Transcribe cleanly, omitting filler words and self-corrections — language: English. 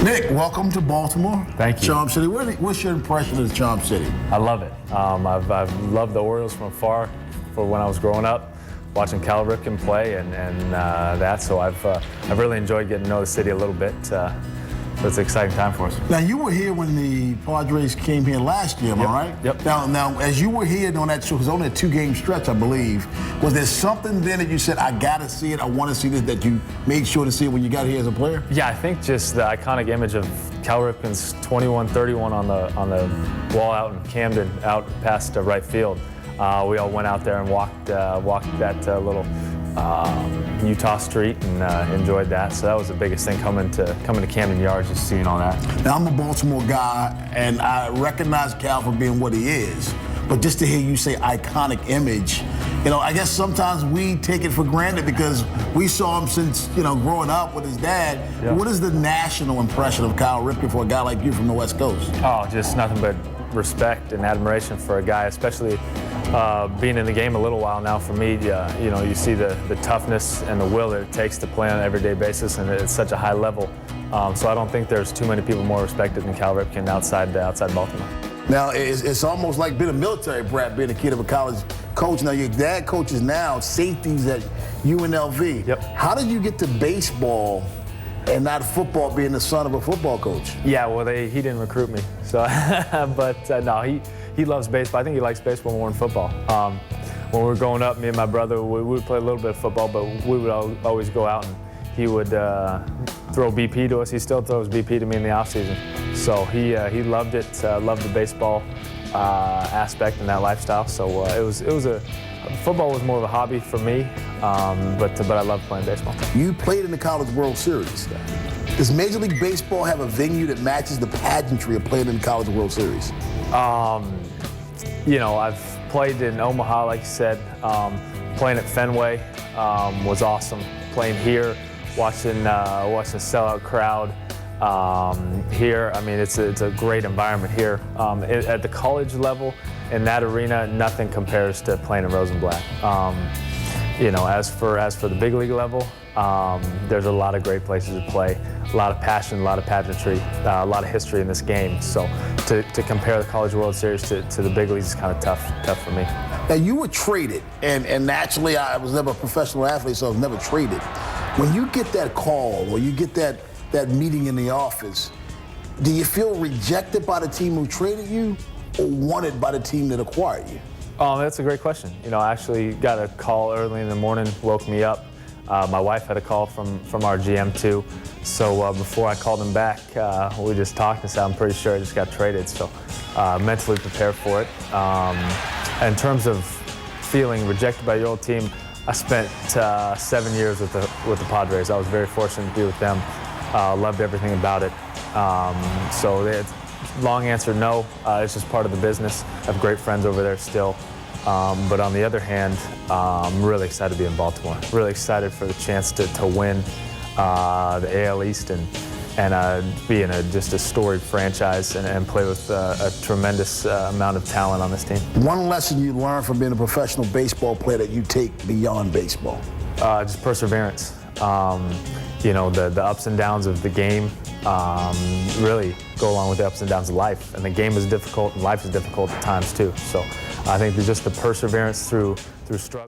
Nick, welcome to Baltimore. Thank you. Charm City. What's your impression of Charm City? I love it. I've loved the Orioles from afar for when I was growing up, watching Cal Ripken play and that. So I've really enjoyed getting to know the city a little bit. So it's an exciting time for us. Now, you were here when the Padres came here last year, am I right? Yep. Now, as you were here on that show, it was only a 2-game stretch, I believe. Was there something then that you said, I got to see it, I want to see this, that you made sure to see it when you got here as a player? Yeah, I think just the iconic image of Cal Ripken's 21-31 on the wall out in Camden, out past right field. We all went out there and walked that little Utah street and enjoyed that. So that was the biggest thing coming to Camden Yards, just seeing all that. Now, I'm a Baltimore guy, and I recognize Cal for being what he is. But just to hear you say iconic image, you know, I guess sometimes we take it for granted because we saw him since, you know, growing up with his dad. Yeah. What is the national impression of Cal Ripken for a guy like you from the West Coast? Oh, just nothing but respect and admiration for a guy, especially being in the game a little while now. For me, you know, you see the toughness and the will that it takes to play on an everyday basis, and it's such a high level. So I don't think there's too many people more respected than Cal Ripken outside Baltimore. Now, it's almost like being a military brat, being a kid of a college coach. Now, your dad coaches now safeties at UNLV. Yep. How did you get to baseball and not football, being the son of a football coach? Yeah, well, he didn't recruit me. So, but no, he loves baseball. I think he likes baseball more than football. When we were growing up, me and my brother, we would play a little bit of football, but we would always go out and he would throw BP to us. He still throws BP to me in the off season. So he loved it, loved the baseball aspect and that lifestyle. So football was more of a hobby for me, but I loved playing baseball. You played in the College World Series. Does Major League Baseball have a venue that matches the pageantry of playing in the College World Series? You know, I've played in Omaha, like you said. Playing at Fenway was awesome. Playing here, watching sellout crowd here. I mean, it's a great environment here. At the college level, in that arena, nothing compares to playing in Rosenblatt. You know, as for the big league level, there's a lot of great places to play, a lot of passion, a lot of pageantry, a lot of history in this game. So to compare the College World Series to the big leagues is kind of tough for me. Now, you were traded, and naturally, I was never a professional athlete, so I was never traded. When you get that call or you get that meeting in the office, do you feel rejected by the team who traded you or wanted by the team that acquired you? That's a great question. You know, I actually got a call early in the morning, woke me up. My wife had a call from our GM too. So before I called him back, we just talked and said, I'm pretty sure I just got traded. So mentally prepared for it. In terms of feeling rejected by your old team, I spent 7 years with the Padres. I was very fortunate to be with them. Loved everything about it. So long answer, no. It's just part of the business. I have great friends over there still. But on the other hand, I'm really excited to be in Baltimore. Really excited for the chance to win the AL East and be in just a storied franchise and play with a tremendous amount of talent on this team. One lesson you learned from being a professional baseball player that you take beyond baseball? Just perseverance. You know, the ups and downs of the game really go along with the ups and downs of life. And the game is difficult and life is difficult at times too. So I think just the perseverance through struggle.